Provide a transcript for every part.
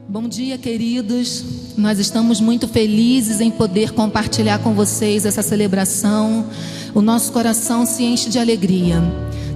Bom dia, queridos. Nós estamos muito felizes em poder compartilhar com vocês essa celebração. O nosso coração se enche de alegria.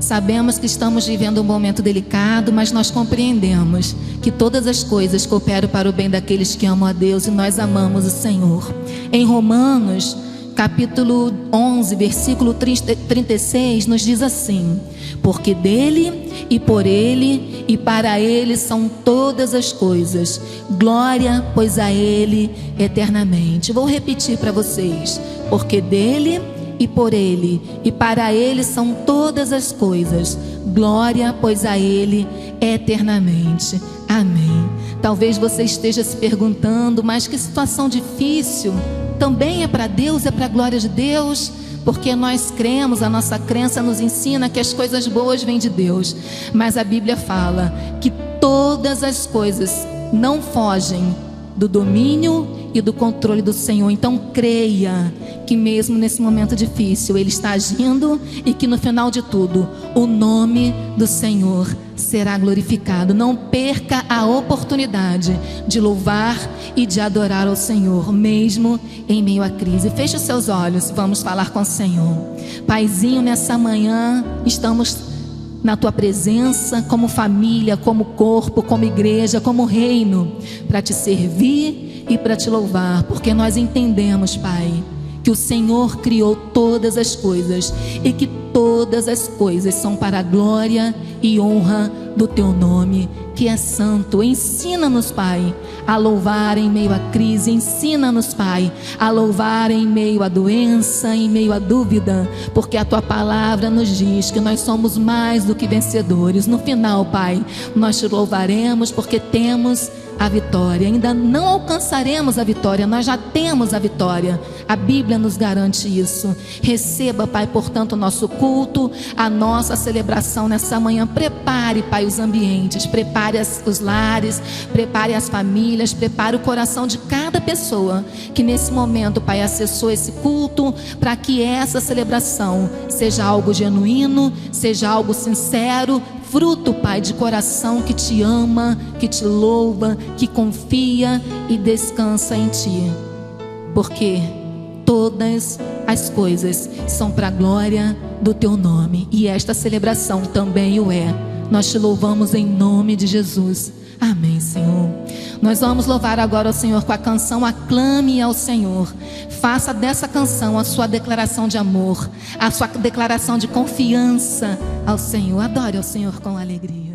Sabemos que estamos vivendo um momento delicado, mas nós compreendemos que todas as coisas cooperam para o bem daqueles que amam a Deus e nós amamos o Senhor. Em Romanos, capítulo 11, versículo 36, nos diz assim: porque dele e por ele e para ele são todas as coisas, glória, pois a ele eternamente. Vou repetir para vocês: porque dele e por ele e para ele são todas as coisas, glória, pois a ele eternamente. Amém. Talvez você esteja se perguntando: mas que situação difícil. Também é para Deus, é para a glória de Deus, porque nós cremos, a nossa crença nos ensina que as coisas boas vêm de Deus. Mas a Bíblia fala que todas as coisas não fogem do domínio e do controle do Senhor. Então creia que mesmo nesse momento difícil Ele está agindo e que no final de tudo o nome do Senhor será glorificado. Não perca a oportunidade de louvar e de adorar ao Senhor, mesmo em meio à crise. Feche os seus olhos e vamos falar com o Senhor. Paizinho, nessa manhã estamos na Tua presença, como família, como corpo, como igreja, como reino, para Te servir e para Te louvar, porque nós entendemos, Pai, que o Senhor criou todas as coisas e que todas as coisas são para a glória e honra do Teu nome, que é santo. Ensina-nos, Pai, a louvar em meio à crise. Ensina-nos, Pai, a louvar em meio à doença, em meio à dúvida, porque a Tua palavra nos diz que nós somos mais do que vencedores. No final, Pai, nós Te louvaremos porque temos a vitória. Ainda não alcançaremos a vitória, nós já temos a vitória. A Bíblia nos garante isso. Receba, Pai, portanto, o nosso culto, a nossa celebração nessa manhã. Prepare, Pai, os ambientes, prepare os lares, prepare as famílias, prepare o coração de cada pessoa que nesse momento, Pai, acessou esse culto, para que essa celebração seja algo genuíno, seja algo sincero, fruto, Pai, de coração que Te ama, que Te louva, que confia e descansa em Ti. Porque todas as coisas são para a glória do Teu nome. E esta celebração também o é. Nós Te louvamos em nome de Jesus. Amém, Senhor. Nós vamos louvar agora ao Senhor com a canção Aclame ao Senhor. Faça dessa canção a sua declaração de amor, a sua declaração de confiança ao Senhor. Adore ao Senhor com alegria.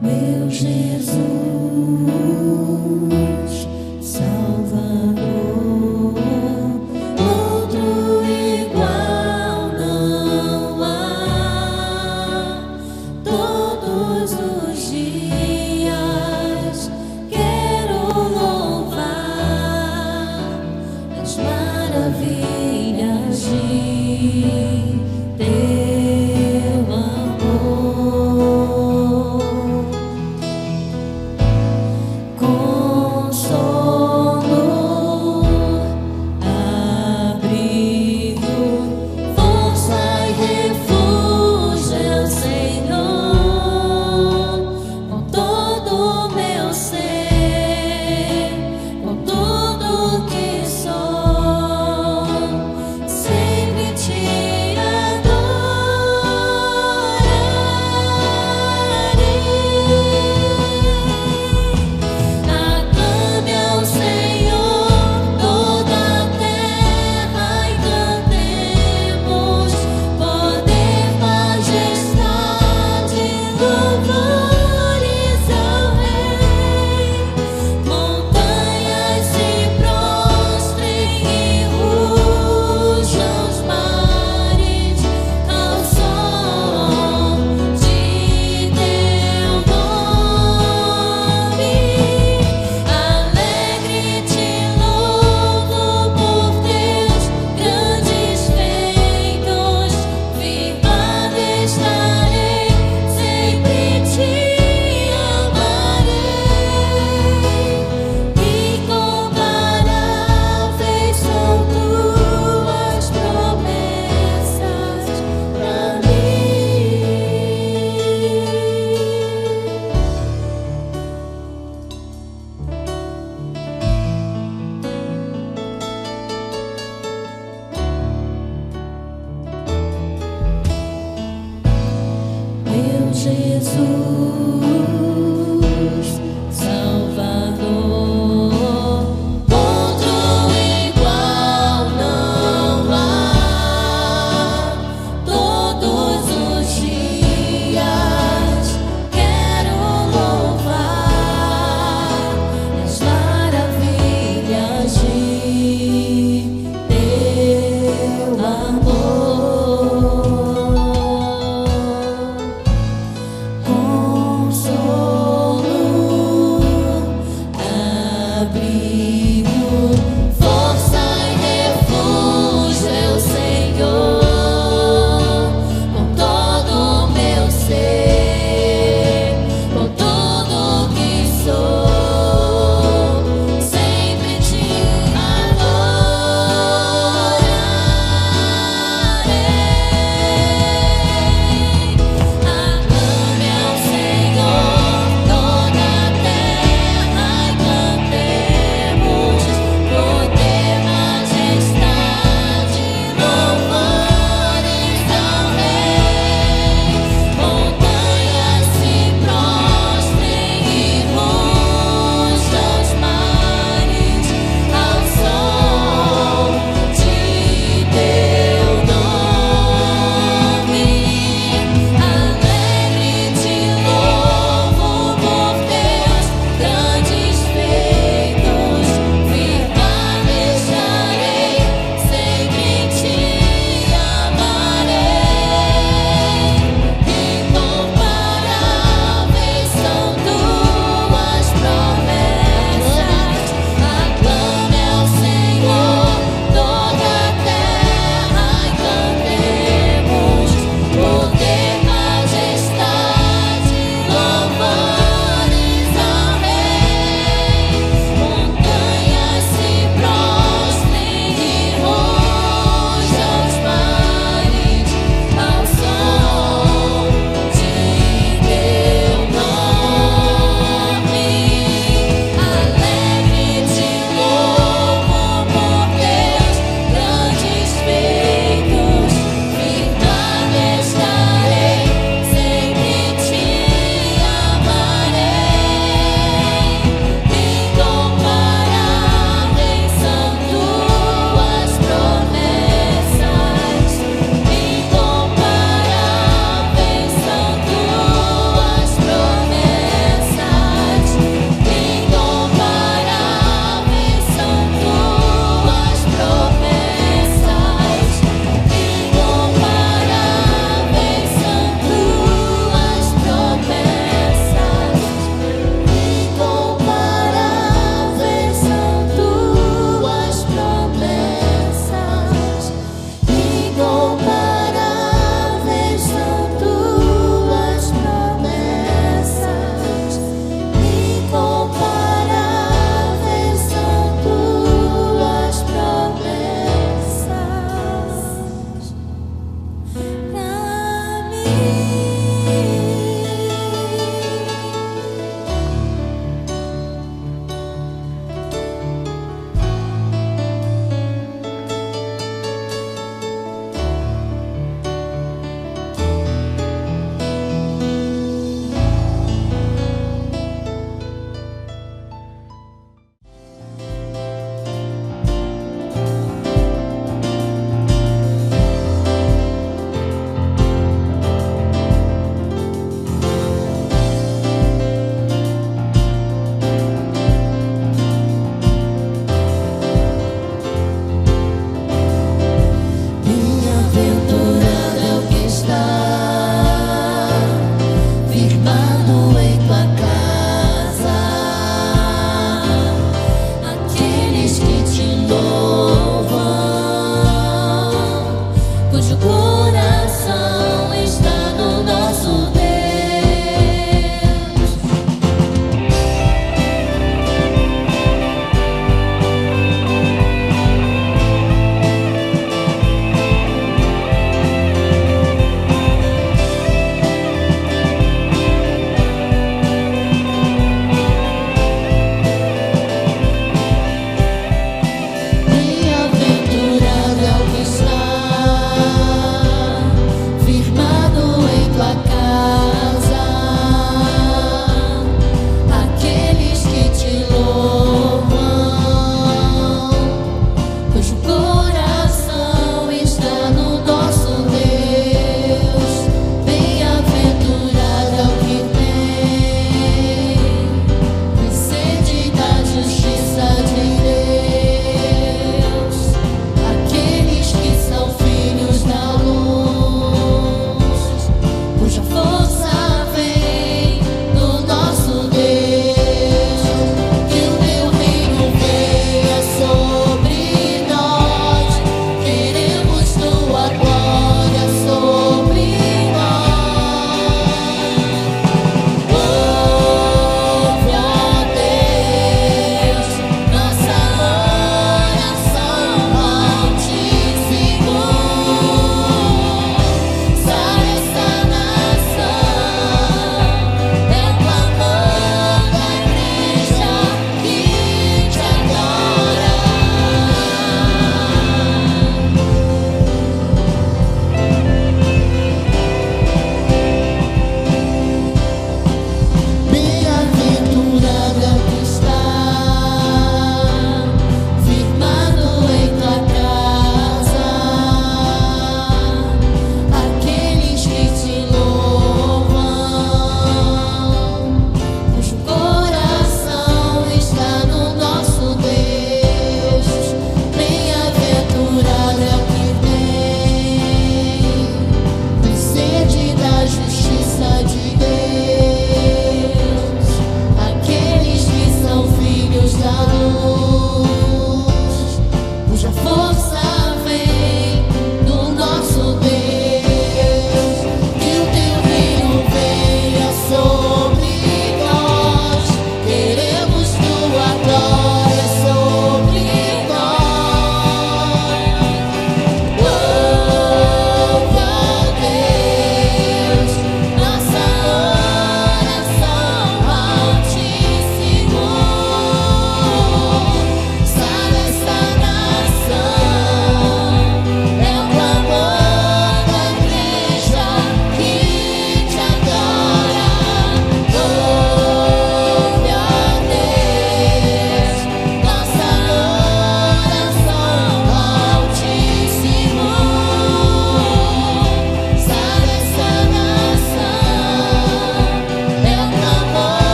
Meu Jesus, Salvador, outro igual não há. Todos os dias quero louvar as maravilhas de Teu amor.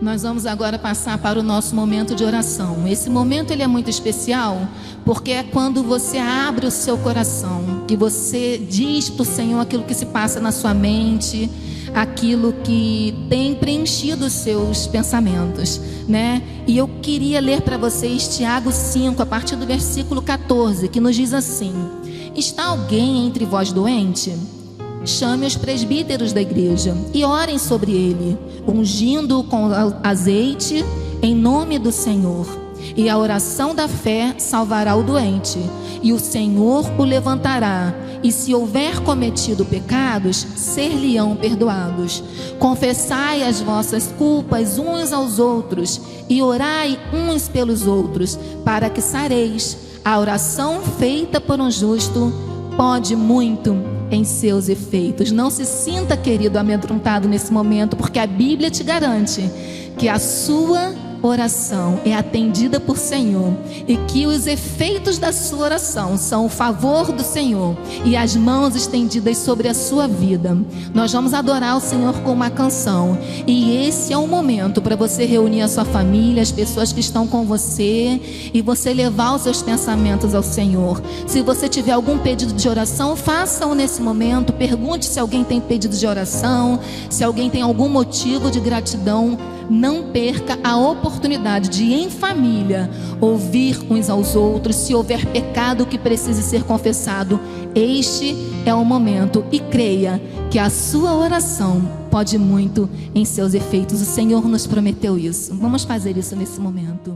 Nós vamos agora passar para o nosso momento de oração. Esse momento ele é muito especial porque é quando você abre o seu coração, que você diz para o Senhor aquilo que se passa na sua mente, aquilo que tem preenchido os seus pensamentos, né? E eu queria ler para vocês Tiago 5, a partir do versículo 14, que nos diz assim: está alguém entre vós doente? Chame os presbíteros da igreja e orem sobre ele, ungindo-o com azeite em nome do Senhor. E a oração da fé salvará o doente, e o Senhor o levantará. E se houver cometido pecados, ser-lhe-ão perdoados. Confessai as vossas culpas uns aos outros, e orai uns pelos outros, para que sareis. A oração feita por um justo pode muito em seus efeitos. Não se sinta, querido, amedrontado nesse momento, porque a Bíblia te garante que a sua oração é atendida por Senhor, e que os efeitos da sua oração são o favor do Senhor e as mãos estendidas sobre a sua vida. Nós vamos adorar o Senhor com uma canção, e esse é o momento para você reunir a sua família, as pessoas que estão com você, e você levar os seus pensamentos ao Senhor. Se você tiver algum pedido de oração, faça-o nesse momento. Pergunte se alguém tem pedido de oração, se alguém tem algum motivo de gratidão. Não perca a oportunidade de, em família, ouvir uns aos outros. Se houver pecado que precise ser confessado, este é o momento. E creia que a sua oração pode muito em seus efeitos. O Senhor nos prometeu isso. Vamos fazer isso nesse momento.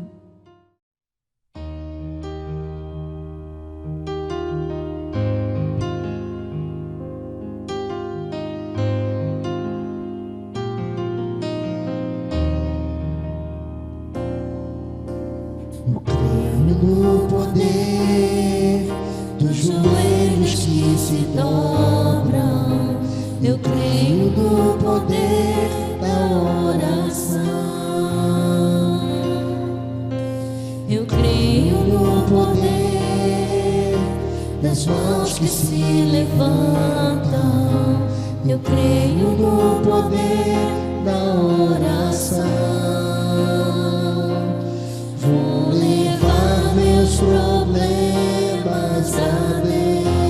No poder dos joelhos que se dobram, eu creio no poder da oração. Eu creio no poder das mãos que se levantam. Eu creio no poder da oração. Vou levar meus problemas a Deus,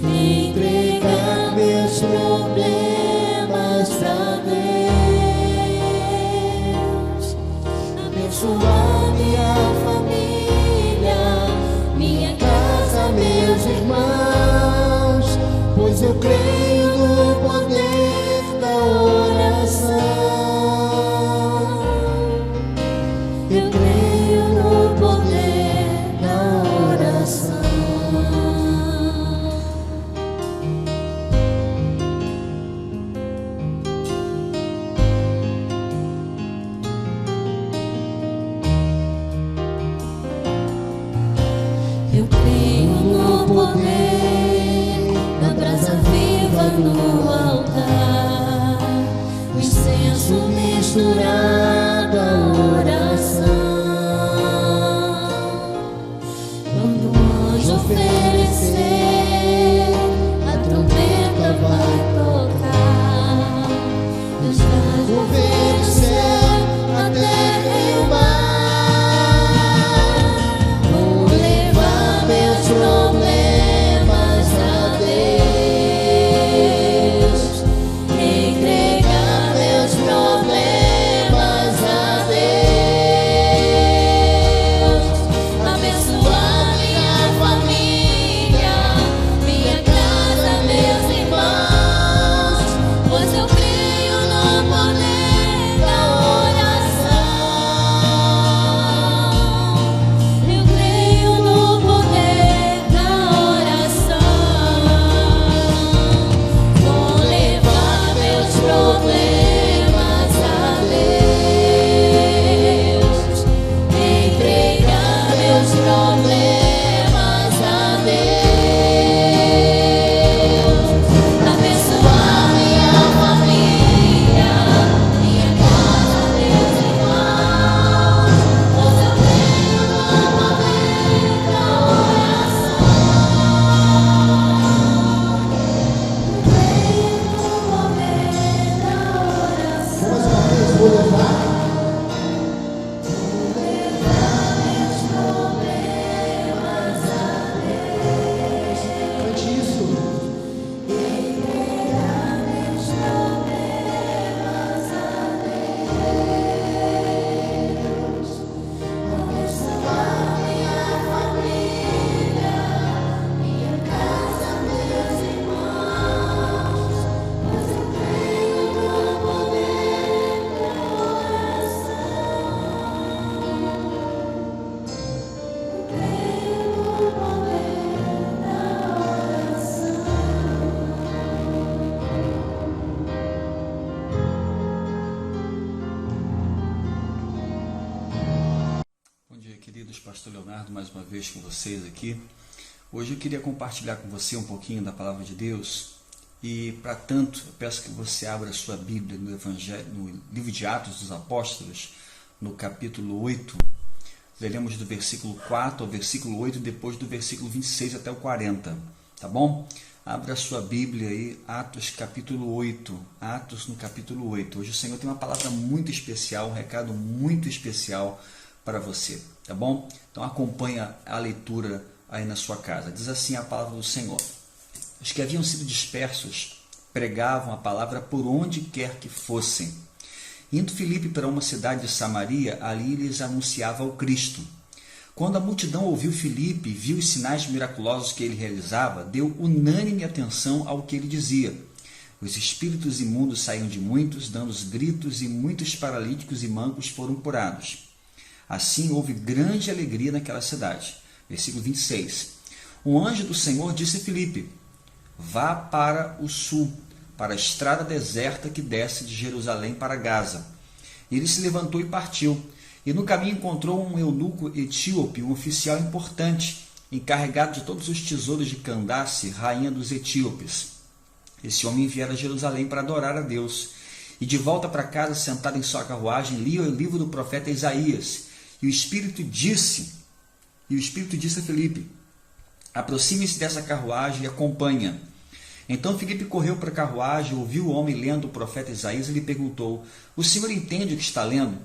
entregar meus problemas a Deus, abençoar minha família, minha casa, meus irmãos, pois eu creio no poder da oração. Eu creio no poder da oração. Eu creio no poder da brasa viva no altar, o incenso misturado à oração. Quando o anjo oferecer, a trombeta vai tocar. Deus vai mover o céu, a terra e o mar. Vou levar meus problemas a Deus, entregar meus problemas a Deus. queridos, Pastor Leonardo, mais uma vez com vocês aqui. Hoje eu queria compartilhar com você um pouquinho da Palavra de Deus e, para tanto, eu peço que você abra a sua Bíblia no livro de Atos dos Apóstolos, no capítulo 8. Leremos do versículo 4 ao versículo 8, depois do versículo 26 até o 40, tá bom? Abra a sua Bíblia aí, Atos capítulo 8, Atos no capítulo 8. Hoje o Senhor tem uma palavra muito especial, um recado muito especial para você, tá bom? Então acompanha a leitura aí na sua casa. Diz assim a palavra do Senhor: os que haviam sido dispersos pregavam a palavra por onde quer que fossem. Indo Filipe para uma cidade de Samaria, ali lhes anunciava o Cristo. Quando a multidão ouviu Filipe e viu os sinais miraculosos que ele realizava, deu unânime atenção ao que ele dizia. Os espíritos imundos saíam de muitos, dando os gritos, e muitos paralíticos e mancos foram curados. Assim houve grande alegria naquela cidade. Versículo 26. Um anjo do Senhor disse a Filipe: vá para o sul, para a estrada deserta que desce de Jerusalém para Gaza. Ele se levantou e partiu. E no caminho encontrou um eunuco etíope, um oficial importante, encarregado de todos os tesouros de Candace, rainha dos etíopes. Esse homem viera a Jerusalém para adorar a Deus. E de volta para casa, sentado em sua carruagem, lia o livro do profeta Isaías. E o Espírito disse a Filipe: aproxime-se dessa carruagem e acompanha. Então Filipe correu para a carruagem, ouviu o homem lendo o profeta Isaías e lhe perguntou: o senhor entende o que está lendo?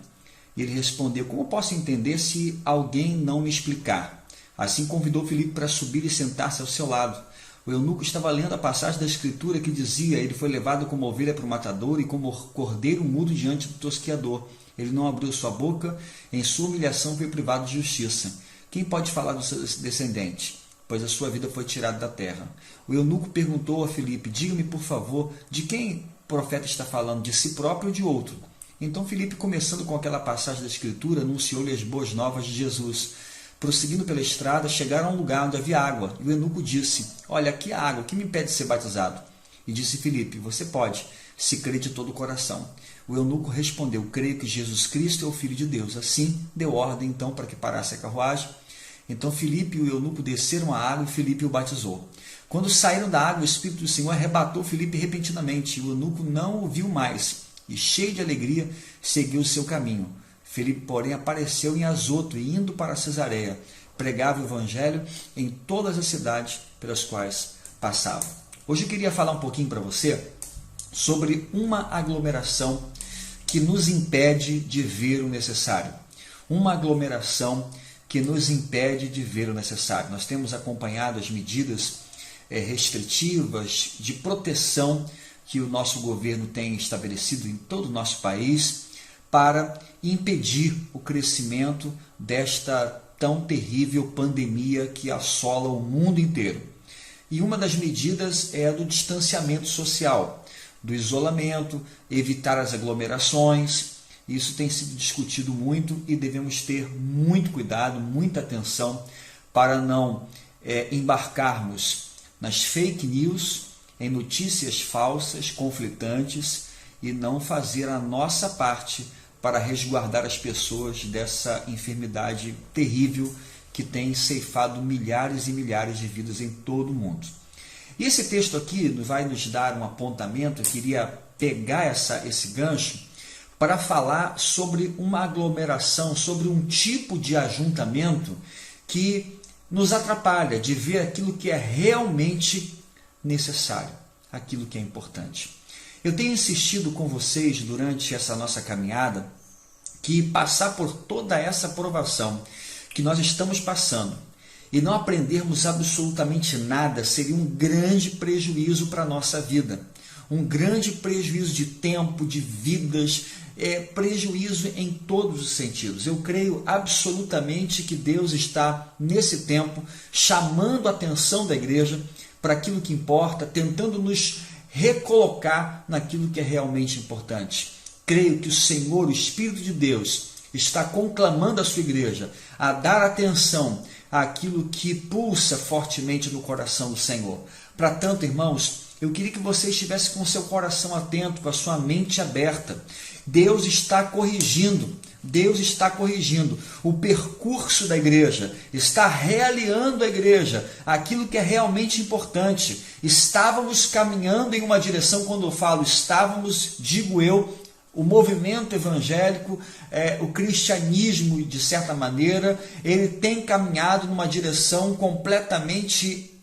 E ele respondeu: como posso entender se alguém não me explicar? Assim convidou Filipe para subir e sentar-se ao seu lado. O eunuco estava lendo a passagem da Escritura que dizia: ele foi levado como ovelha para o matador e como cordeiro mudo diante do tosqueador. Ele não abriu sua boca, em sua humilhação foi privado de justiça. Quem pode falar do seu descendente? Pois a sua vida foi tirada da terra. O eunuco perguntou a Filipe: diga-me, por favor, de quem o profeta está falando, de si próprio ou de outro? Então Filipe, começando com aquela passagem da Escritura, anunciou-lhe as boas novas de Jesus. Prosseguindo pela estrada, chegaram a um lugar onde havia água. E o eunuco disse: olha, aqui há água, que me impede de ser batizado? E disse Filipe: você pode, se crê de todo o coração. O eunuco respondeu: creio que Jesus Cristo é o Filho de Deus. Assim, deu ordem então para que parasse a carruagem. Então Filipe e o eunuco desceram à água e Filipe o batizou. Quando saíram da água, o Espírito do Senhor arrebatou Filipe repentinamente. O eunuco não o viu mais e, cheio de alegria, seguiu o seu caminho. Filipe, porém, apareceu em Azoto e, indo para Cesareia, pregava o evangelho em todas as cidades pelas quais passava. Hoje eu queria falar um pouquinho para você sobre uma aglomeração que nos impede de ver o necessário. Uma aglomeração que nos impede de ver o necessário. Nós temos acompanhado as medidas restritivas de proteção que o nosso governo tem estabelecido em todo o nosso país para impedir o crescimento desta tão terrível pandemia que assola o mundo inteiro. E uma das medidas é a do distanciamento social, do isolamento, evitar as aglomerações. Isso tem sido discutido muito e devemos ter muito cuidado, muita atenção para não embarcarmos nas fake news, em notícias falsas, conflitantes, e não fazer a nossa parte para resguardar as pessoas dessa enfermidade terrível que tem ceifado milhares e milhares de vidas em todo o mundo. E esse texto aqui vai nos dar um apontamento. Eu queria pegar esse gancho para falar sobre uma aglomeração, sobre um tipo de ajuntamento que nos atrapalha de ver aquilo que é realmente necessário, aquilo que é importante. Eu tenho insistido com vocês durante essa nossa caminhada que passar por toda essa provação que nós estamos passando e não aprendermos absolutamente nada seria um grande prejuízo para a nossa vida. Um grande prejuízo de tempo, de vidas, prejuízo em todos os sentidos. Eu creio absolutamente que Deus está, nesse tempo, chamando a atenção da igreja para aquilo que importa, tentando nos recolocar naquilo que é realmente importante. Creio que o Senhor, o Espírito de Deus, está conclamando a sua igreja a dar atenção àquilo que pulsa fortemente no coração do Senhor. Para tanto, irmãos, eu queria que você estivesse com o seu coração atento, com a sua mente aberta. Deus está corrigindo, Deus está corrigindo o percurso da igreja, está realinhando a igreja, aquilo que é realmente importante. Estávamos caminhando em uma direção, quando eu falo estávamos, digo eu, o movimento evangélico, o cristianismo, de certa maneira, ele tem caminhado numa direção completamente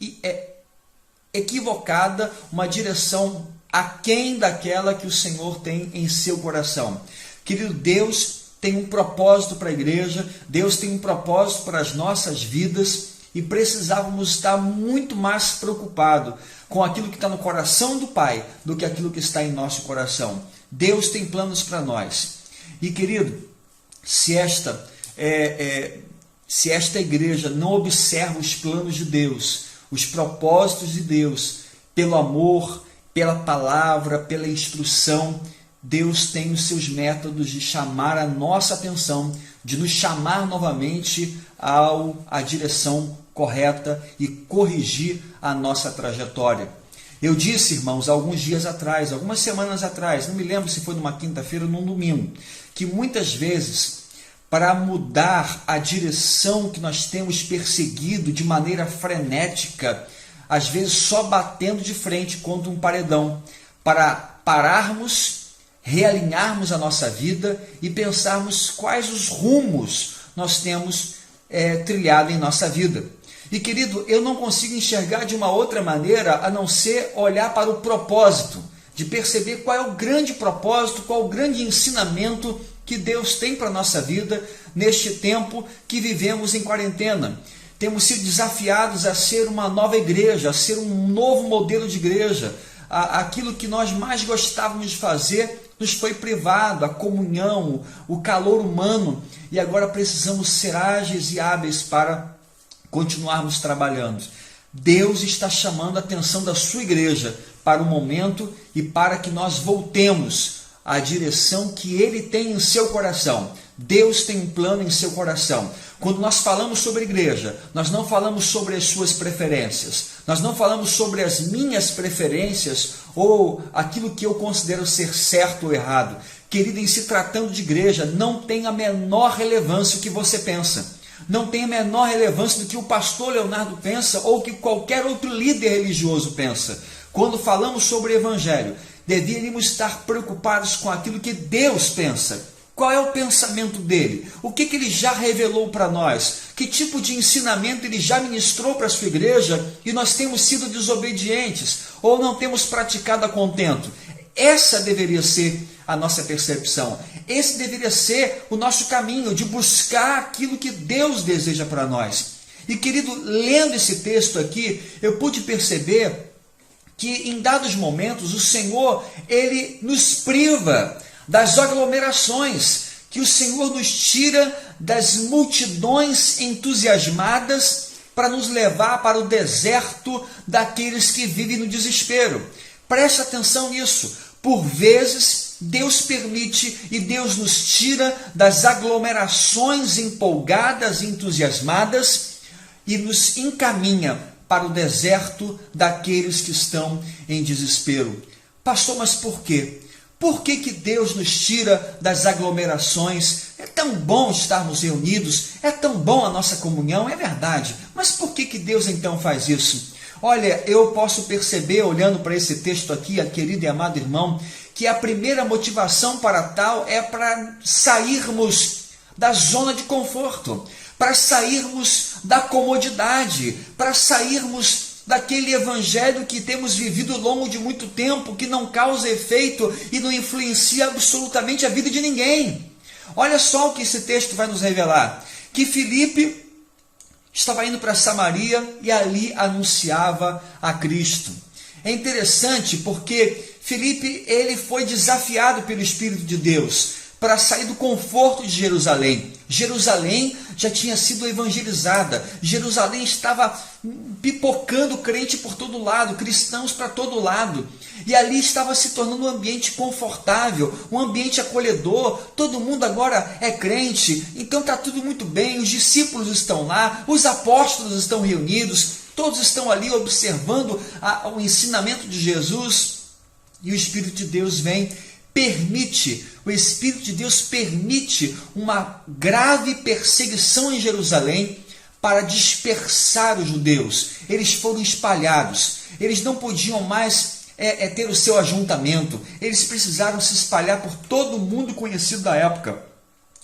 equivocada, uma direção aquém daquela que o Senhor tem em seu coração. Querido, Deus tem um propósito para a igreja, Deus tem um propósito para as nossas vidas, e precisávamos estar muito mais preocupados com aquilo que está no coração do Pai do que aquilo que está em nosso coração. Deus tem planos para nós. E, querido, se esta igreja não observa os planos de Deus, os propósitos de Deus, pelo amor, pela palavra, pela instrução, Deus tem os seus métodos de chamar a nossa atenção, de nos chamar novamente à direção correta e corrigir a nossa trajetória. Eu disse, irmãos, alguns dias atrás, algumas semanas atrás, não me lembro se foi numa quinta-feira ou num domingo, que muitas vezes, para mudar a direção que nós temos perseguido de maneira frenética, às vezes só batendo de frente contra um paredão, para pararmos, realinharmos a nossa vida e pensarmos quais os rumos nós temos trilhado em nossa vida. E, querido, eu não consigo enxergar de uma outra maneira a não ser olhar para o propósito, de perceber qual é o grande propósito, qual é o grande ensinamento que Deus tem para a nossa vida neste tempo que vivemos em quarentena. Temos sido desafiados a ser uma nova igreja, a ser um novo modelo de igreja. Aquilo que nós mais gostávamos de fazer nos foi privado, a comunhão, o calor humano, e agora precisamos ser ágeis e hábeis para continuarmos trabalhando. Deus está chamando a atenção da sua igreja para o momento e para que nós voltemos à direção que Ele tem em seu coração. Deus tem um plano em seu coração. Quando nós falamos sobre a igreja, nós não falamos sobre as suas preferências, nós não falamos sobre as minhas preferências ou aquilo que eu considero ser certo ou errado. Querido, em se tratando de igreja, não tem a menor relevância o que você pensa. Não tem a menor relevância do que o pastor Leonardo pensa ou que qualquer outro líder religioso pensa. Quando falamos sobre o evangelho, deveríamos estar preocupados com aquilo que Deus pensa. Qual é o pensamento dele? O que ele já revelou para nós? Que tipo de ensinamento ele já ministrou para a sua igreja e nós temos sido desobedientes ou não temos praticado a contento? Essa deveria ser a nossa percepção. Esse deveria ser o nosso caminho de buscar aquilo que Deus deseja para nós. E, querido, lendo esse texto aqui, eu pude perceber que em dados momentos o Senhor, Ele nos priva das aglomerações, que o Senhor nos tira das multidões entusiasmadas para nos levar para o deserto daqueles que vivem no desespero. Preste atenção nisso. Por vezes, Deus permite e Deus nos tira das aglomerações empolgadas e entusiasmadas e nos encaminha para o deserto daqueles que estão em desespero. Pastor, mas por quê? Por que Deus nos tira das aglomerações? É tão bom estarmos reunidos, é tão bom a nossa comunhão, é verdade. Mas por que Deus então faz isso? Olha, eu posso perceber, olhando para esse texto aqui, querido e amado irmão, que a primeira motivação para tal é para sairmos da zona de conforto, para sairmos da comodidade, para sairmos daquele evangelho que temos vivido ao longo de muito tempo, que não causa efeito e não influencia absolutamente a vida de ninguém. Olha só o que esse texto vai nos revelar, que Filipe estava indo para Samaria e ali anunciava a Cristo. É interessante porque Filipe, ele foi desafiado pelo Espírito de Deus para sair do conforto de Jerusalém. Jerusalém já tinha sido evangelizada, Jerusalém estava pipocando crente por todo lado, cristãos para todo lado, e ali estava se tornando um ambiente confortável, um ambiente acolhedor, todo mundo agora é crente, então está tudo muito bem, os discípulos estão lá, os apóstolos estão reunidos, todos estão ali observando o ensinamento de Jesus, e o Espírito de Deus vem o Espírito de Deus permite uma grave perseguição em Jerusalém para dispersar os judeus. Eles foram espalhados, eles não podiam mais ter o seu ajuntamento, eles precisaram se espalhar por todo o mundo conhecido da época.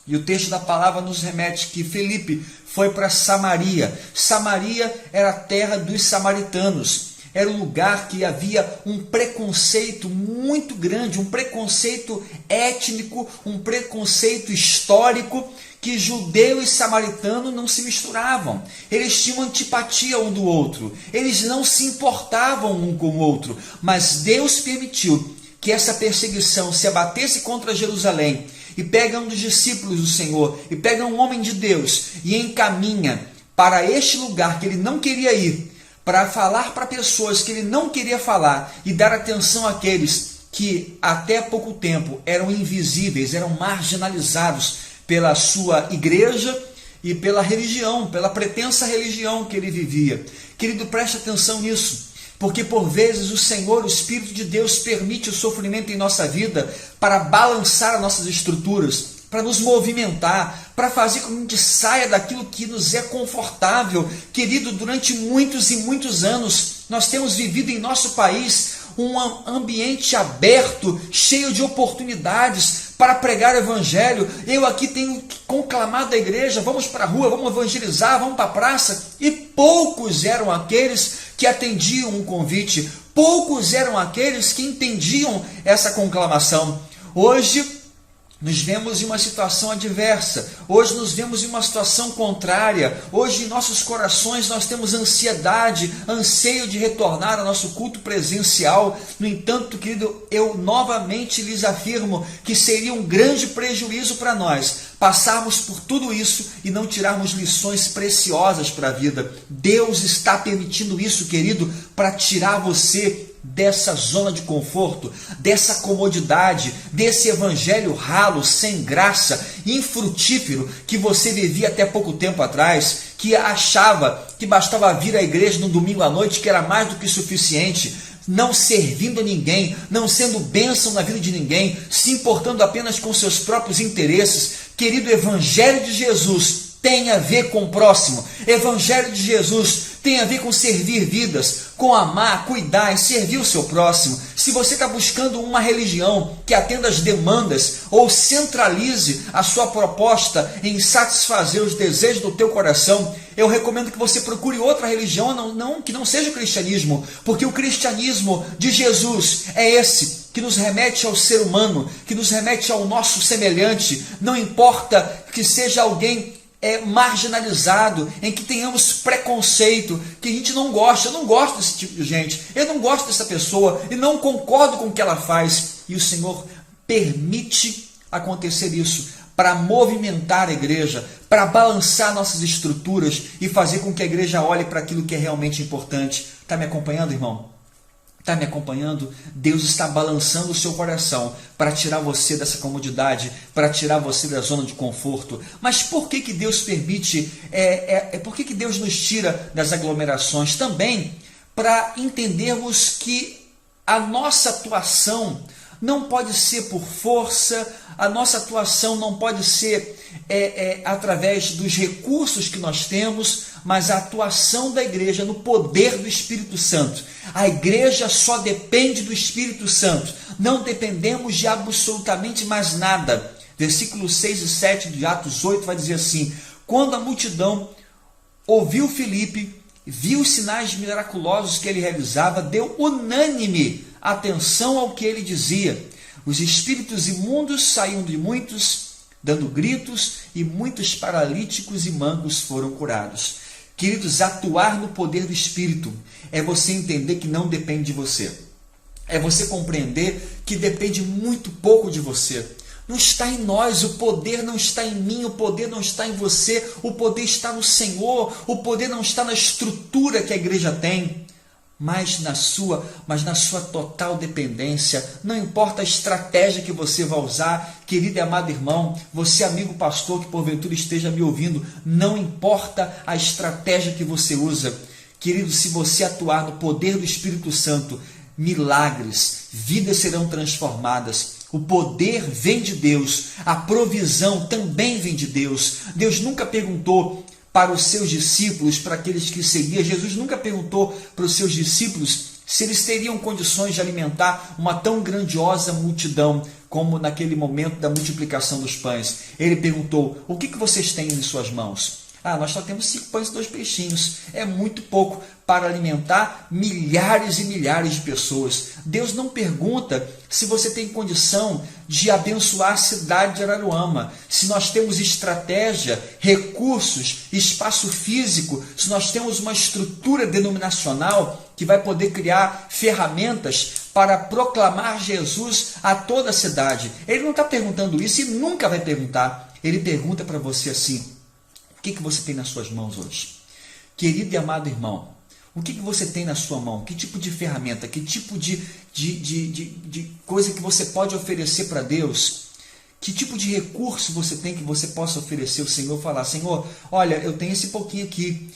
E o texto da palavra nos remete que Filipe foi para Samaria. Samaria era a terra dos samaritanos. Era um lugar que havia um preconceito muito grande, um preconceito étnico, um preconceito histórico, que judeu e samaritano não se misturavam. Eles tinham antipatia um do outro. Eles não se importavam um com o outro. Mas Deus permitiu que essa perseguição se abatesse contra Jerusalém. E pega um dos discípulos do Senhor, e pega um homem de Deus, e encaminha para este lugar que ele não queria ir, para falar para pessoas que ele não queria falar, e dar atenção àqueles que até pouco tempo eram invisíveis, eram marginalizados pela sua igreja e pela religião, pela pretensa religião que ele vivia. Querido, preste atenção nisso. Porque por vezes o Senhor, o Espírito de Deus, permite o sofrimento em nossa vida para balançar as nossas estruturas, para nos movimentar, para fazer com que a gente saia daquilo que nos é confortável. Querido, durante muitos e muitos anos, nós temos vivido em nosso país um ambiente aberto, cheio de oportunidades para pregar o Evangelho. Eu aqui tenho conclamado a igreja, vamos para a rua, vamos evangelizar, vamos para a praça. E poucos eram aqueles que atendiam um convite, poucos eram aqueles que entendiam essa conclamação. Hoje nos vemos em uma situação adversa, hoje nos vemos em uma situação contrária, hoje em nossos corações nós temos ansiedade, anseio de retornar ao nosso culto presencial. No entanto, querido, eu novamente lhes afirmo que seria um grande prejuízo para nós passarmos por tudo isso e não tirarmos lições preciosas para a vida. Deus está permitindo isso, querido, para tirar você dessa zona de conforto, dessa comodidade, desse evangelho ralo, sem graça, infrutífero, que você vivia até pouco tempo atrás, que achava que bastava vir à igreja no domingo à noite, que era mais do que suficiente, não servindo a ninguém, não sendo bênção na vida de ninguém, se importando apenas com seus próprios interesses. Querido, o evangelho de Jesus tem a ver com o próximo. Evangelho de Jesus tem a ver com servir vidas, com amar, cuidar e servir o seu próximo. Se você está buscando uma religião que atenda às demandas ou centralize a sua proposta em satisfazer os desejos do teu coração, eu recomendo que você procure outra religião, que não seja o cristianismo, porque o cristianismo de Jesus é esse, que nos remete ao ser humano, que nos remete ao nosso semelhante. Não importa que seja alguém marginalizado, em que tenhamos preconceito, que a gente não gosta. Eu não gosto desse tipo de gente, eu não gosto dessa pessoa e não concordo com o que ela faz. E o Senhor permite acontecer isso para movimentar a igreja, para balançar nossas estruturas e fazer com que a igreja olhe para aquilo que é realmente importante. Está me acompanhando, irmão? Está me acompanhando? Deus está balançando o seu coração para tirar você dessa comodidade, para tirar você da zona de conforto. Mas por que Deus permite, por que Deus nos tira das aglomerações? Também para entendermos que a nossa atuação não pode ser por força, a nossa atuação não pode ser através dos recursos que nós temos, mas a atuação da igreja no poder do Espírito Santo. A igreja só depende do Espírito Santo, não dependemos de absolutamente mais nada. Versículos 6 e 7 de Atos 8 vai dizer assim: quando a multidão ouviu Filipe, viu os sinais miraculosos que ele realizava, deu unânime atenção ao que ele dizia. Os espíritos imundos saíam de muitos, dando gritos, e muitos paralíticos e mancos foram curados. Queridos, atuar no poder do Espírito é você entender que não depende de você. É você compreender que depende muito pouco de você. Não está em nós, o poder não está em mim, o poder não está em você, o poder está no Senhor, o poder não está na estrutura que a igreja tem, mas na sua total dependência. Não importa a estratégia que você vai usar, querido e amado irmão, você amigo pastor que porventura esteja me ouvindo, não importa a estratégia que você usa, querido, se você atuar no poder do Espírito Santo, milagres, vidas serão transformadas, O poder vem de Deus, a provisão também vem de Deus. Deus nunca perguntou para os seus discípulos, para aqueles que seguiam, Jesus nunca perguntou para os seus discípulos se eles teriam condições de alimentar uma tão grandiosa multidão como naquele momento da multiplicação dos pães. Ele perguntou: o que vocês têm em suas mãos? Nós só temos 5 pães e 2 peixinhos. É muito pouco para alimentar milhares e milhares de pessoas. Deus não pergunta se você tem condição de abençoar a cidade de Araruama, se nós temos estratégia, recursos, espaço físico, se nós temos uma estrutura denominacional que vai poder criar ferramentas para proclamar Jesus a toda a cidade. Ele não está perguntando isso e nunca vai perguntar. Ele pergunta para você assim: o que você tem nas suas mãos hoje? Querido e amado irmão, o que você tem na sua mão? Que tipo de ferramenta? Que tipo de coisa que você pode oferecer para Deus? Que tipo de recurso você tem que você possa oferecer ao Senhor? Falar: Senhor, olha, eu tenho esse pouquinho aqui.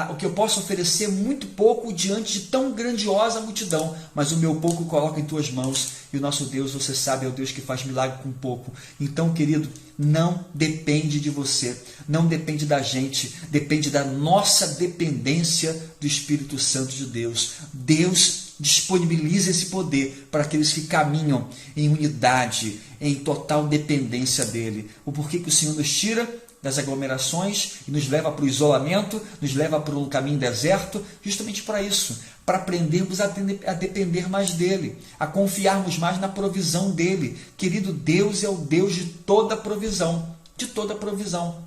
O que eu posso oferecer é muito pouco diante de tão grandiosa multidão, mas o meu pouco coloca em tuas mãos, e o nosso Deus, você sabe, é o Deus que faz milagre com pouco. Então, querido, não depende de você, não depende da gente, depende da nossa dependência do Espírito Santo de Deus. Deus disponibiliza esse poder para aqueles que caminham em unidade, em total dependência dele. O porquê que o Senhor nos tira das aglomerações e nos leva para o isolamento, nos leva para um caminho deserto, justamente para isso, para aprendermos a depender mais dele, a confiarmos mais na provisão dele. Querido, Deus é o Deus de toda provisão, de toda provisão.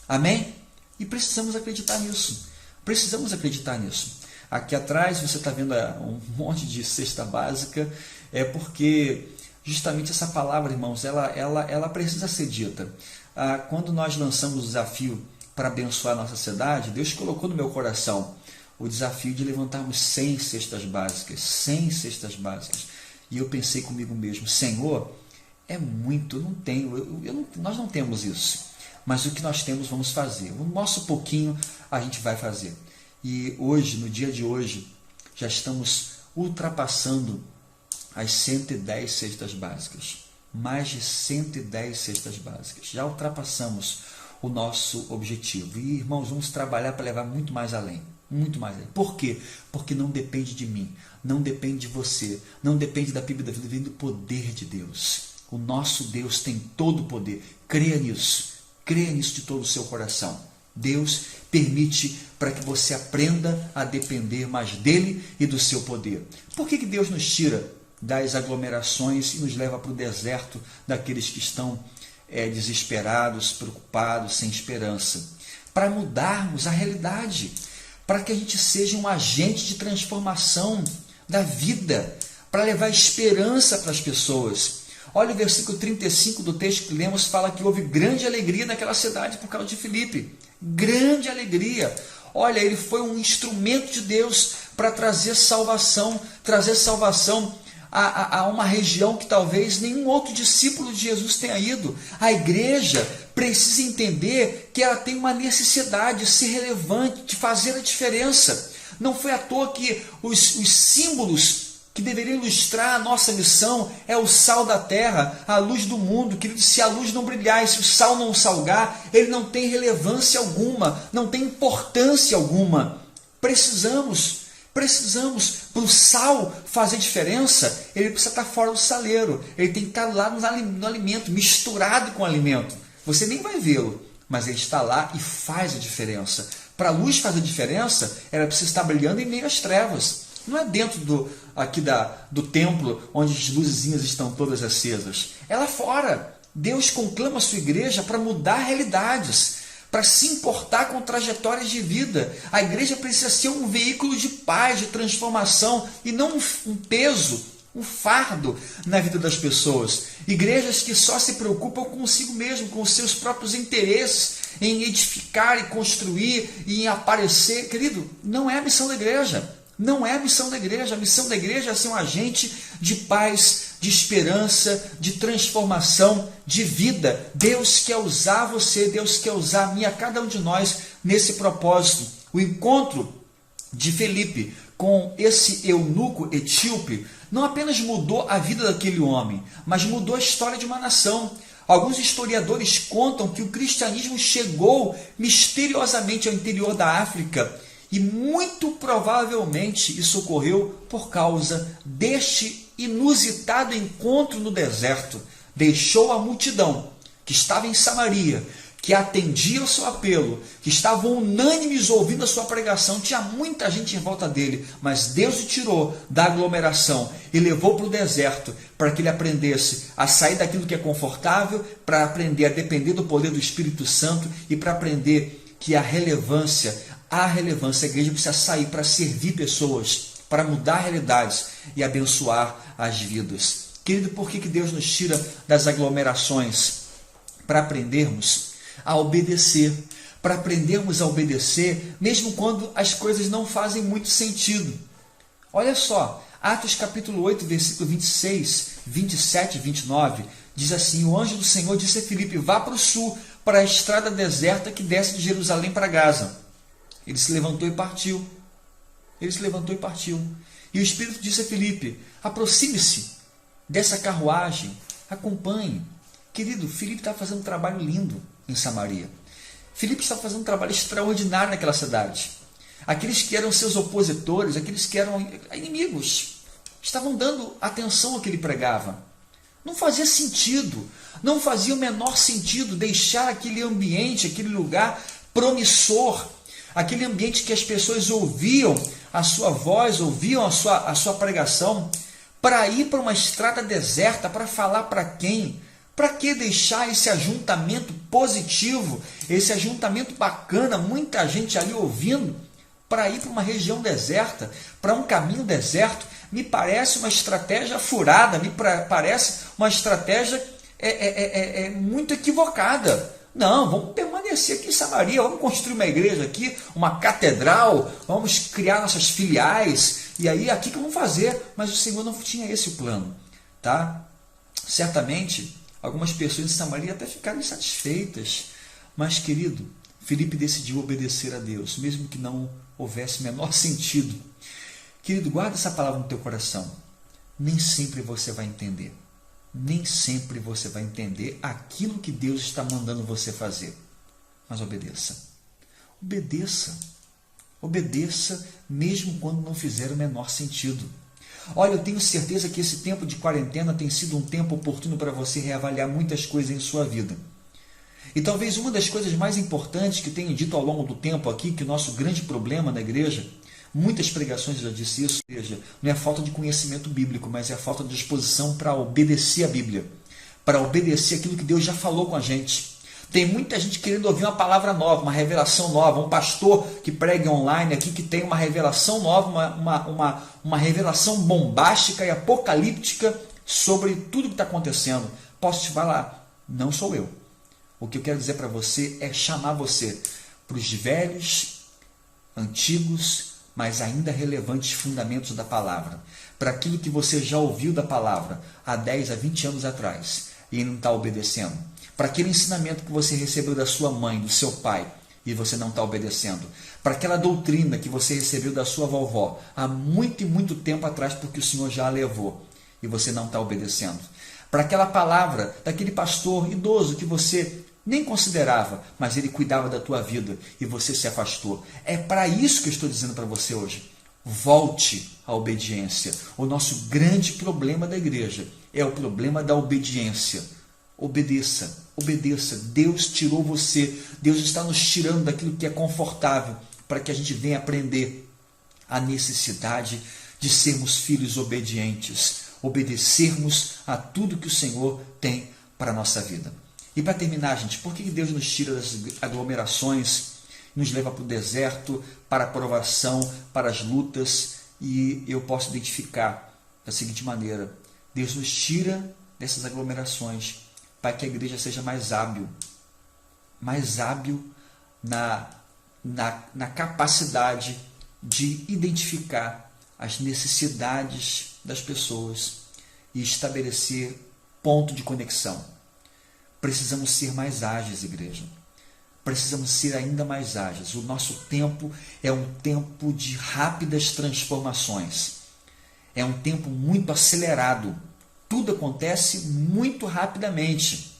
Amém? E precisamos acreditar nisso. Precisamos acreditar nisso. Aqui atrás você está vendo um monte de cesta básica, porque justamente essa palavra, irmãos, ela precisa ser dita. Quando nós lançamos o desafio para abençoar a nossa cidade, Deus colocou no meu coração o desafio de levantarmos 100 cestas básicas, 100 cestas básicas. E eu pensei comigo mesmo: Senhor, é muito, eu não tenho, nós não temos isso, mas o que nós temos vamos fazer, o nosso pouquinho a gente vai fazer. E hoje, no dia de hoje, já estamos ultrapassando as 110 cestas básicas. Mais de 110 cestas básicas. Já ultrapassamos o nosso objetivo. E, irmãos, vamos trabalhar para levar muito mais além. Muito mais além. Por quê? Porque não depende de mim, não depende de você, não depende da Bíblia da vida, vem do poder de Deus. O nosso Deus tem todo o poder. Creia nisso de todo o seu coração. Deus permite para que você aprenda a depender mais dele e do seu poder. Por que Deus nos tira das aglomerações e nos leva para o deserto daqueles que estão desesperados, preocupados, sem esperança? Para mudarmos a realidade, para que a gente seja um agente de transformação da vida, para levar esperança para as pessoas. Olha o versículo 35 do texto que lemos, fala que houve grande alegria naquela cidade por causa de Filipe. Grande alegria. Olha, ele foi um instrumento de Deus para trazer salvação a uma região que talvez nenhum outro discípulo de Jesus tenha ido. A igreja precisa entender que ela tem uma necessidade de ser relevante, de fazer a diferença. Não foi à toa que os símbolos que deveriam ilustrar a nossa missão é o sal da terra, a luz do mundo. Querido, se a luz não brilhar e se o sal não salgar, ele não tem relevância alguma, não tem importância alguma. Precisamos, para o sal fazer diferença, ele precisa estar fora do saleiro, ele tem que estar lá no alimento, misturado com o alimento. Você nem vai vê-lo, mas ele está lá e faz a diferença. Para a luz fazer diferença, ela precisa estar brilhando em meio às trevas. Não é dentro do templo, onde as luzinhas estão todas acesas. É lá fora. Deus conclama a sua igreja para mudar realidades, para se importar com trajetórias de vida. A igreja precisa ser um veículo de paz, de transformação, e não um peso, um fardo na vida das pessoas. Igrejas que só se preocupam consigo mesmo, com os seus próprios interesses, em edificar e construir e em aparecer. Querido, não é a missão da igreja. Não é a missão da igreja. A missão da igreja é ser um agente de paz, de esperança, de transformação, de vida. Deus quer usar você, Deus quer usar a mim, a cada um de nós, nesse propósito. O encontro de Filipe com esse eunuco etíope não apenas mudou a vida daquele homem, mas mudou a história de uma nação. Alguns historiadores contam que o cristianismo chegou misteriosamente ao interior da África e muito provavelmente isso ocorreu por causa deste inusitado encontro no deserto. Deixou a multidão que estava em Samaria, que atendia o seu apelo, que estavam unânimes ouvindo a sua pregação. Tinha muita gente em volta dele, mas Deus o tirou da aglomeração e levou para o deserto para que ele aprendesse a sair daquilo que é confortável, para aprender a depender do poder do Espírito Santo e para aprender que a relevância, a igreja precisa sair para servir pessoas, para mudar realidades e abençoar as vidas. Querido, por que Deus nos tira das aglomerações? Para aprendermos a obedecer, para aprendermos a obedecer, mesmo quando as coisas não fazem muito sentido. Olha só, Atos capítulo 8, versículo 26, 27 e 29, diz assim: o anjo do Senhor disse a Filipe: vá para o sul, para a estrada deserta que desce de Jerusalém para Gaza. Ele se levantou e partiu. E o Espírito disse a Filipe: aproxime-se dessa carruagem, acompanhe. Querido, Filipe está fazendo um trabalho lindo em Samaria. Filipe está fazendo um trabalho extraordinário naquela cidade. Aqueles que eram seus opositores, aqueles que eram inimigos, estavam dando atenção ao que ele pregava. Não fazia sentido, não fazia o menor sentido deixar aquele ambiente, aquele lugar promissor, aquele ambiente que as pessoas ouviam a sua voz, ouviam a sua pregação, para ir para uma estrada deserta, para falar para quem? Para que deixar esse ajuntamento positivo, esse ajuntamento bacana, muita gente ali ouvindo, para ir para uma região deserta, para um caminho deserto? Me parece uma estratégia furada, me parece uma estratégia muito equivocada. Não, vamos permanecer aqui em Samaria, vamos construir uma igreja aqui, uma catedral, vamos criar nossas filiais, e aí aqui que vamos fazer. Mas o Senhor não tinha esse o plano, tá? Certamente algumas pessoas em Samaria até ficaram insatisfeitas, mas, querido, Filipe decidiu obedecer a Deus, mesmo que não houvesse o menor sentido. Querido, guarda essa palavra no teu coração. Nem sempre você vai entender. Nem sempre você vai entender aquilo que Deus está mandando você fazer. Mas obedeça. Obedeça. Obedeça, mesmo quando não fizer o menor sentido. Olha, eu tenho certeza que esse tempo de quarentena tem sido um tempo oportuno para você reavaliar muitas coisas em sua vida. E talvez uma das coisas mais importantes que tenho dito ao longo do tempo aqui, que o nosso grande problema na igreja, muitas pregações eu já disse isso, igreja, não é a falta de conhecimento bíblico, mas é a falta de disposição para obedecer a Bíblia, para obedecer aquilo que Deus já falou com a gente. Tem muita gente querendo ouvir uma palavra nova, uma revelação nova, um pastor que pregue online aqui, que tem uma revelação nova, uma revelação bombástica e apocalíptica sobre tudo que está acontecendo. Posso te falar? Não sou eu. O que eu quero dizer para você é chamar você para os velhos, antigos, mas ainda relevantes fundamentos da palavra, para aquilo que você já ouviu da palavra há 10, a 20 anos atrás e não está obedecendo, para aquele ensinamento que você recebeu da sua mãe, do seu pai, e você não está obedecendo, para aquela doutrina que você recebeu da sua vovó há muito e muito tempo atrás, porque o Senhor já a levou, e você não está obedecendo, para aquela palavra daquele pastor idoso que você nem considerava, mas ele cuidava da tua vida e você se afastou. É para isso que eu estou dizendo para você hoje. Volte à obediência. O nosso grande problema da igreja é o problema da obediência. Obedeça, obedeça. Deus tirou você. Deus está nos tirando daquilo que é confortável para que a gente venha aprender a necessidade de sermos filhos obedientes, obedecermos a tudo que o Senhor tem para a nossa vida. E para terminar, gente, por que Deus nos tira das aglomerações, nos leva para o deserto, para a provação, para as lutas? E eu posso identificar da seguinte maneira: Deus nos tira dessas aglomerações para que a igreja seja mais hábil na capacidade de identificar as necessidades das pessoas e estabelecer ponto de conexão. Precisamos ser mais ágeis, igreja. precisamos ser ainda mais ágeis. O nosso tempo é um tempo de rápidas transformações. É um tempo muito acelerado. Tudo acontece muito rapidamente.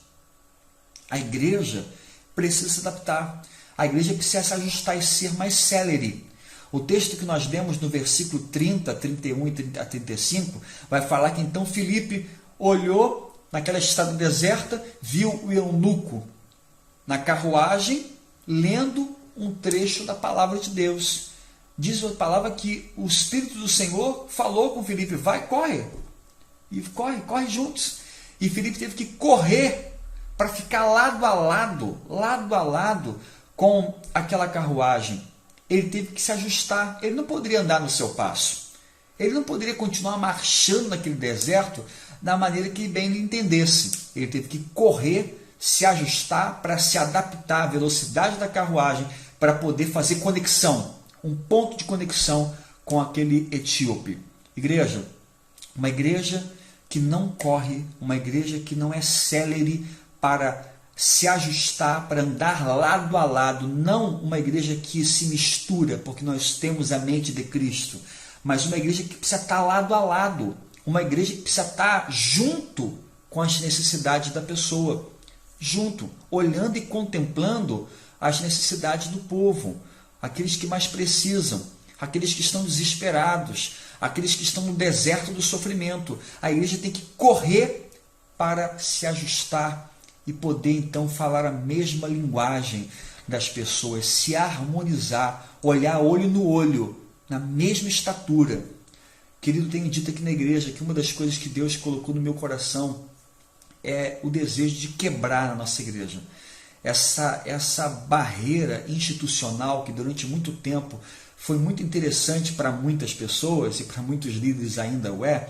A igreja precisa se adaptar. A igreja precisa se ajustar e ser mais célere. O texto que nós lemos no versículo 30, 31 e a 35 vai falar que então Filipe olhou naquela estrada deserta, viu o eunuco na carruagem lendo um trecho da palavra de Deus. Diz a palavra que o Espírito do Senhor falou com Filipe: vai, corre. E corre juntos. E Filipe teve que correr para ficar lado a lado com aquela carruagem. Ele teve que se ajustar. Ele não poderia andar no seu passo. Ele não poderia continuar marchando naquele deserto da maneira que bem lhe entendesse. Ele teve que correr, se ajustar para se adaptar à velocidade da carruagem, para poder fazer conexão, um ponto de conexão com aquele etíope. Igreja, uma igreja que não corre, uma igreja que não é célere para se ajustar, para andar lado a lado, não uma igreja que se mistura, porque nós temos a mente de Cristo, mas uma igreja que precisa estar lado a lado, uma igreja que precisa estar junto com as necessidades da pessoa, junto, olhando e contemplando as necessidades do povo, aqueles que mais precisam, aqueles que estão desesperados, aqueles que estão no deserto do sofrimento. A igreja tem que correr para se ajustar e poder então falar a mesma linguagem das pessoas, se harmonizar, olhar olho no olho, na mesma estatura. Querido, tenho dito aqui na igreja que uma das coisas que Deus colocou no meu coração é o desejo de quebrar na nossa igreja essa barreira institucional que durante muito tempo foi muito interessante para muitas pessoas e para muitos líderes ainda o é,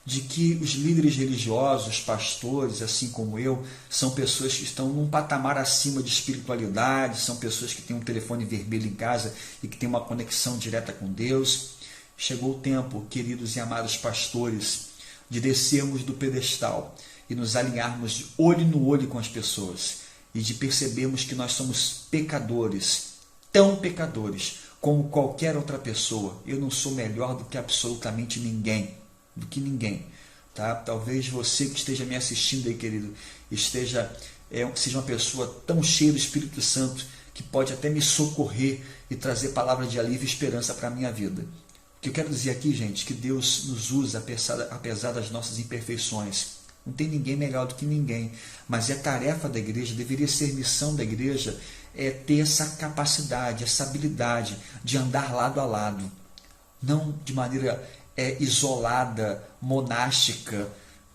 de que os líderes religiosos, pastores, assim como eu, são pessoas que estão num patamar acima de espiritualidade, são pessoas que têm um telefone vermelho em casa e que têm uma conexão direta com Deus. Chegou o tempo, queridos e amados pastores, de descermos do pedestal e nos alinharmos de olho no olho com as pessoas e de percebermos que nós somos pecadores, tão pecadores como qualquer outra pessoa. Eu não sou melhor do que absolutamente ninguém, tá? Talvez você que esteja me assistindo aí, querido, seja uma pessoa tão cheia do Espírito Santo que pode até me socorrer e trazer palavra de alívio e esperança para a minha vida. O que eu quero dizer aqui, gente, que Deus nos usa apesar das nossas imperfeições. Não tem ninguém melhor do que ninguém, mas é tarefa da igreja, deveria ser missão da igreja, ter essa capacidade, essa habilidade de andar lado a lado, não de maneira isolada, monástica.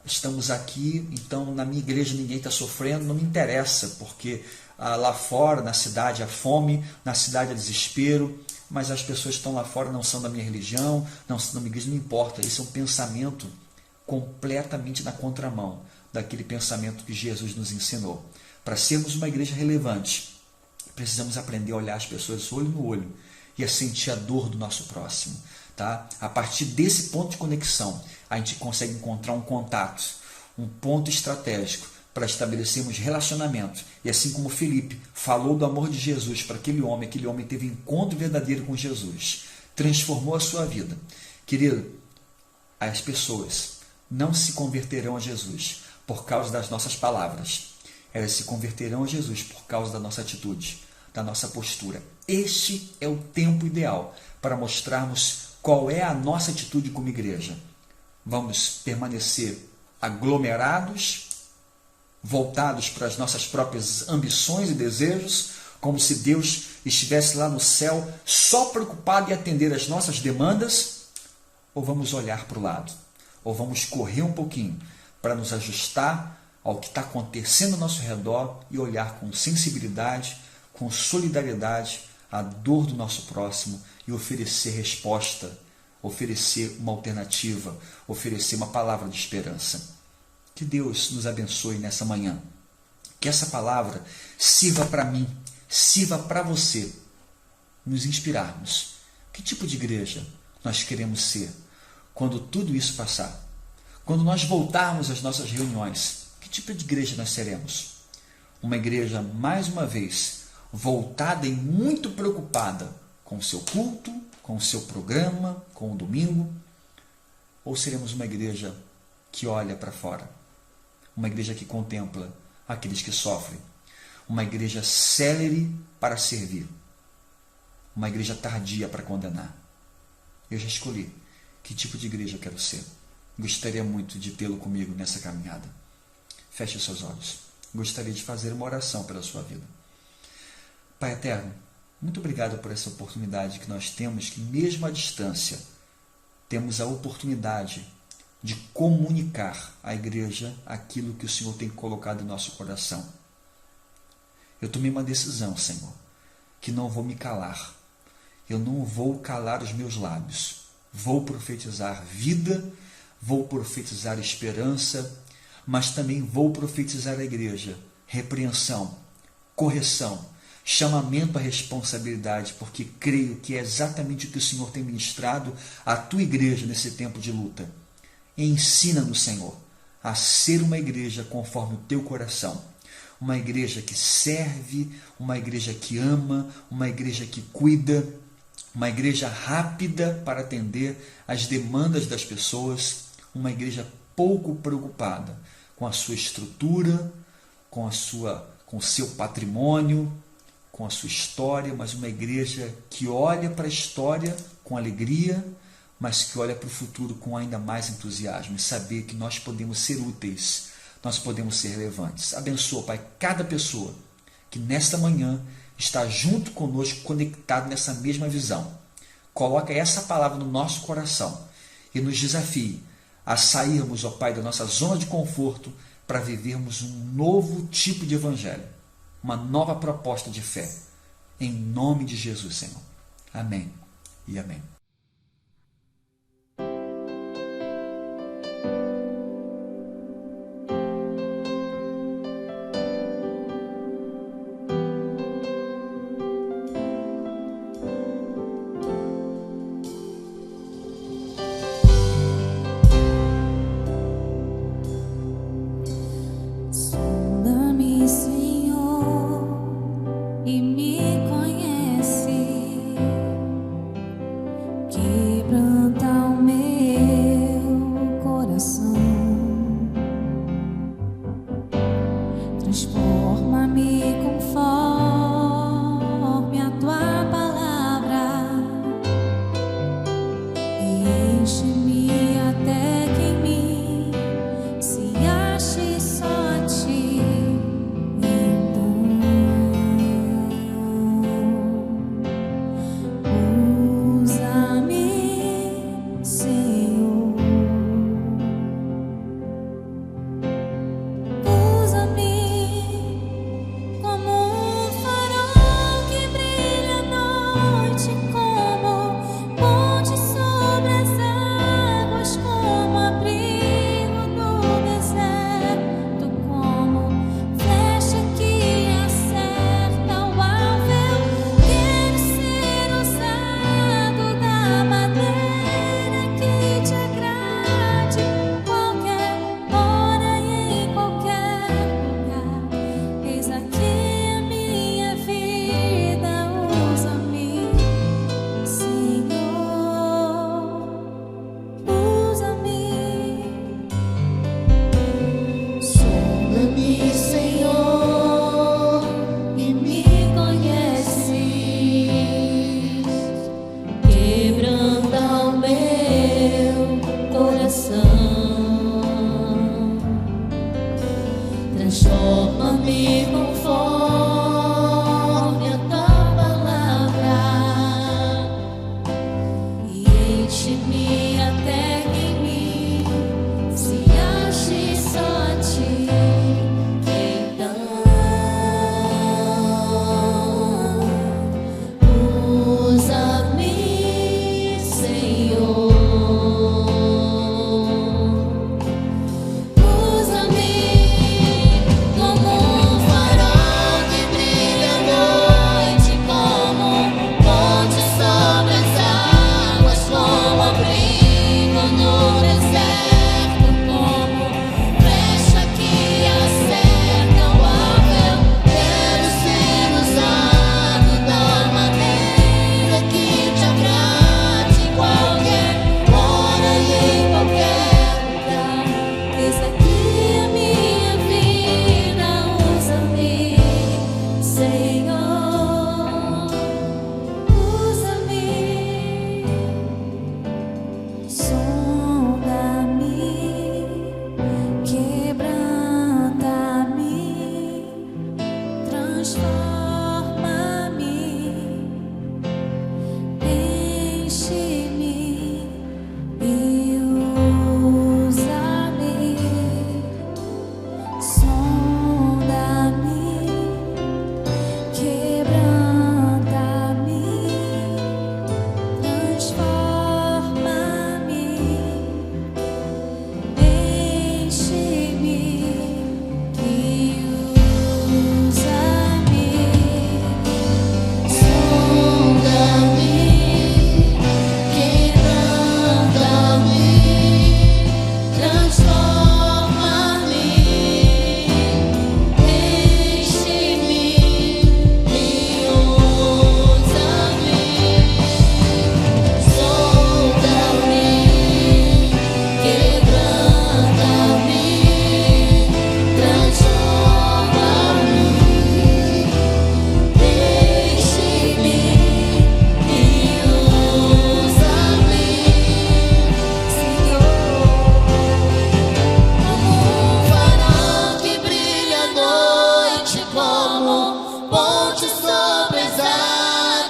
Estamos aqui, então na minha igreja ninguém está sofrendo, não me interessa, porque lá fora, na cidade, há fome, na cidade há desespero, mas as pessoas que estão lá fora não são da minha religião, não são da minha igreja, não importa. Isso é um pensamento completamente na contramão daquele pensamento que Jesus nos ensinou. Para sermos uma igreja relevante, precisamos aprender a olhar as pessoas olho no olho e a sentir a dor do nosso próximo. Tá? A partir desse ponto de conexão, a gente consegue encontrar um contato, um ponto estratégico para estabelecermos relacionamento. E assim como Filipe falou do amor de Jesus para aquele homem teve um encontro verdadeiro com Jesus, transformou a sua vida. Querido, as pessoas não se converterão a Jesus por causa das nossas palavras. Elas se converterão a Jesus por causa da nossa atitude, da nossa postura. Este é o tempo ideal para mostrarmos qual é a nossa atitude como igreja. Vamos permanecer aglomerados, voltados para as nossas próprias ambições e desejos, como se Deus estivesse lá no céu só preocupado em atender as nossas demandas, ou vamos olhar para o lado, ou vamos correr um pouquinho para nos ajustar ao que está acontecendo ao nosso redor e olhar com sensibilidade, com solidariedade à dor do nosso próximo e oferecer resposta, oferecer uma alternativa, oferecer uma palavra de esperança. Que Deus nos abençoe nessa manhã. Que essa palavra sirva para mim, sirva para você, nos inspirarmos. Que tipo de igreja nós queremos ser quando tudo isso passar? Quando nós voltarmos às nossas reuniões, que tipo de igreja nós seremos? Uma igreja, mais uma vez, voltada e muito preocupada com o seu culto, com o seu programa, com o domingo? Ou seremos uma igreja que olha para fora? Uma igreja que contempla aqueles que sofrem? Uma igreja célere para servir? Uma igreja tardia para condenar? Eu já escolhi que tipo de igreja eu quero ser. Gostaria muito de tê-lo comigo nessa caminhada. Feche os seus olhos. Gostaria de fazer uma oração pela sua vida. Pai eterno, muito obrigado por essa oportunidade que nós temos, que mesmo à distância, temos a oportunidade de comunicar à igreja aquilo que o Senhor tem colocado em nosso coração. Eu tomei uma decisão, Senhor, que não vou me calar. Eu não vou calar os meus lábios. Vou profetizar vida, vou profetizar esperança, mas também vou profetizar a igreja, repreensão, correção, chamamento à responsabilidade, porque creio que é exatamente o que o Senhor tem ministrado à tua igreja nesse tempo de luta. Ensina-nos, Senhor, a ser uma igreja conforme o teu coração, uma igreja que serve, uma igreja que ama, uma igreja que cuida, uma igreja rápida para atender às demandas das pessoas, uma igreja pouco preocupada com a sua estrutura, com o seu patrimônio, com a sua história, mas uma igreja que olha para a história com alegria, mas que olha para o futuro com ainda mais entusiasmo, e saber que nós podemos ser úteis, nós podemos ser relevantes. Abençoa, Pai, cada pessoa que nesta manhã está junto conosco, conectado nessa mesma visão. Coloca essa palavra no nosso coração e nos desafie a sairmos, ó Pai, da nossa zona de conforto para vivermos um novo tipo de evangelho, uma nova proposta de fé. Em nome de Jesus, Senhor. Amém e amém. Sonda-me, Senhor, e me conhece.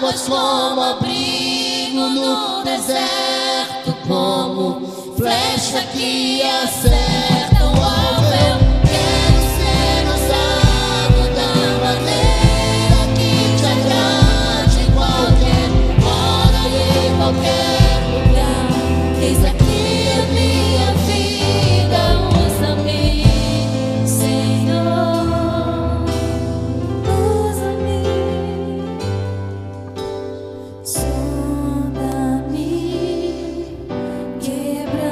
águas como abrigo no deserto, como flecha que acerta o alvo. Eu quero ser usado da maneira que te agrade, em qualquer hora e em qualquer lugar. Eis aqui a minha vida, usa-me, Senhor, usa-me, sonda-me, quebranta-me,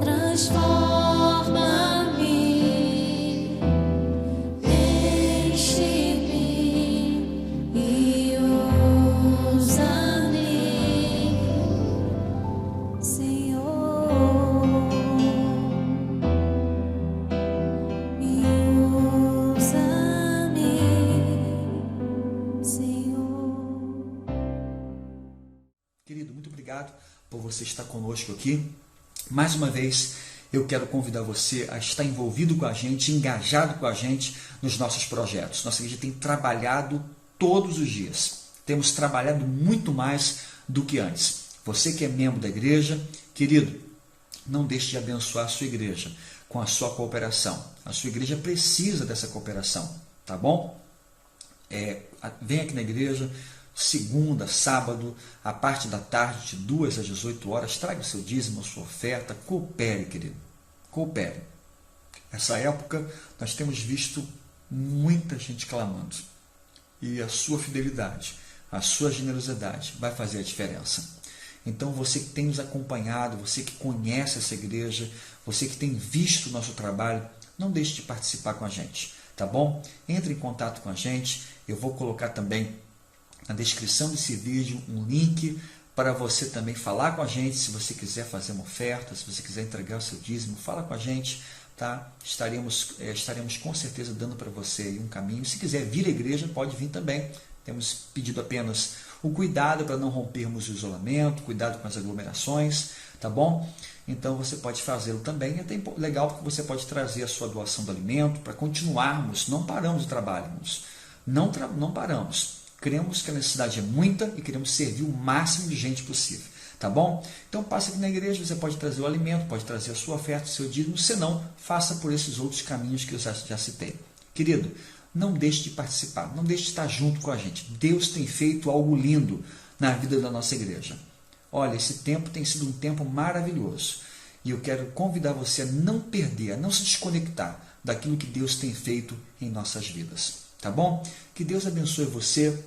transforma-me, enche-me e usa-me, Senhor, me usa-me, Senhor. Querido, muito obrigado por você estar conosco aqui. Mais uma vez, eu quero convidar você a estar envolvido com a gente, engajado com a gente nos nossos projetos. Nossa igreja tem trabalhado todos os dias. Temos trabalhado muito mais do que antes. Você que é membro da igreja, querido, não deixe de abençoar a sua igreja com a sua cooperação. A sua igreja precisa dessa cooperação, tá bom? Vem aqui na igreja, segunda, sábado, a parte da tarde, de 2 às 18 horas, traga o seu dízimo, a sua oferta, coopere, querido, coopere. Essa época, nós temos visto muita gente clamando, e a sua fidelidade, a sua generosidade vai fazer a diferença. Então, você que tem nos acompanhado, você que conhece essa igreja, você que tem visto o nosso trabalho, não deixe de participar com a gente, tá bom? Entre em contato com a gente, eu vou colocar também na descrição desse vídeo um link para você também falar com a gente, se você quiser fazer uma oferta, se você quiser entregar o seu dízimo, fala com a gente, tá? Estaremos com certeza dando para você aí um caminho. Se quiser vir à igreja, pode vir também. Temos pedido apenas o cuidado para não rompermos o isolamento, cuidado com as aglomerações, tá bom? Então você pode fazê-lo também. É até legal porque você pode trazer a sua doação do alimento para continuarmos, não paramos de trabalharmos, não paramos. Cremos que a necessidade é muita e queremos servir o máximo de gente possível, tá bom? Então passa aqui na igreja, você pode trazer o alimento, pode trazer a sua oferta, o seu dízimo, se não, faça por esses outros caminhos que eu já citei. Querido, não deixe de participar, não deixe de estar junto com a gente. Deus tem feito algo lindo na vida da nossa igreja. Olha, esse tempo tem sido um tempo maravilhoso e eu quero convidar você a não perder, a não se desconectar daquilo que Deus tem feito em nossas vidas. Tá bom? Que Deus abençoe você.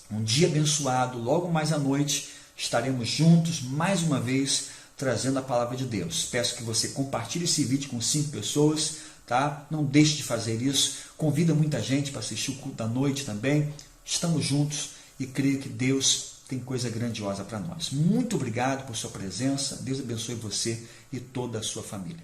Um dia abençoado. Logo mais à noite estaremos juntos mais uma vez trazendo a palavra de Deus. Peço que você compartilhe esse vídeo com 5 pessoas, tá? Não deixe de fazer isso. Convida muita gente para assistir o culto da noite também. Estamos juntos e creio que Deus tem coisa grandiosa para nós. Muito obrigado por sua presença. Deus abençoe você e toda a sua família.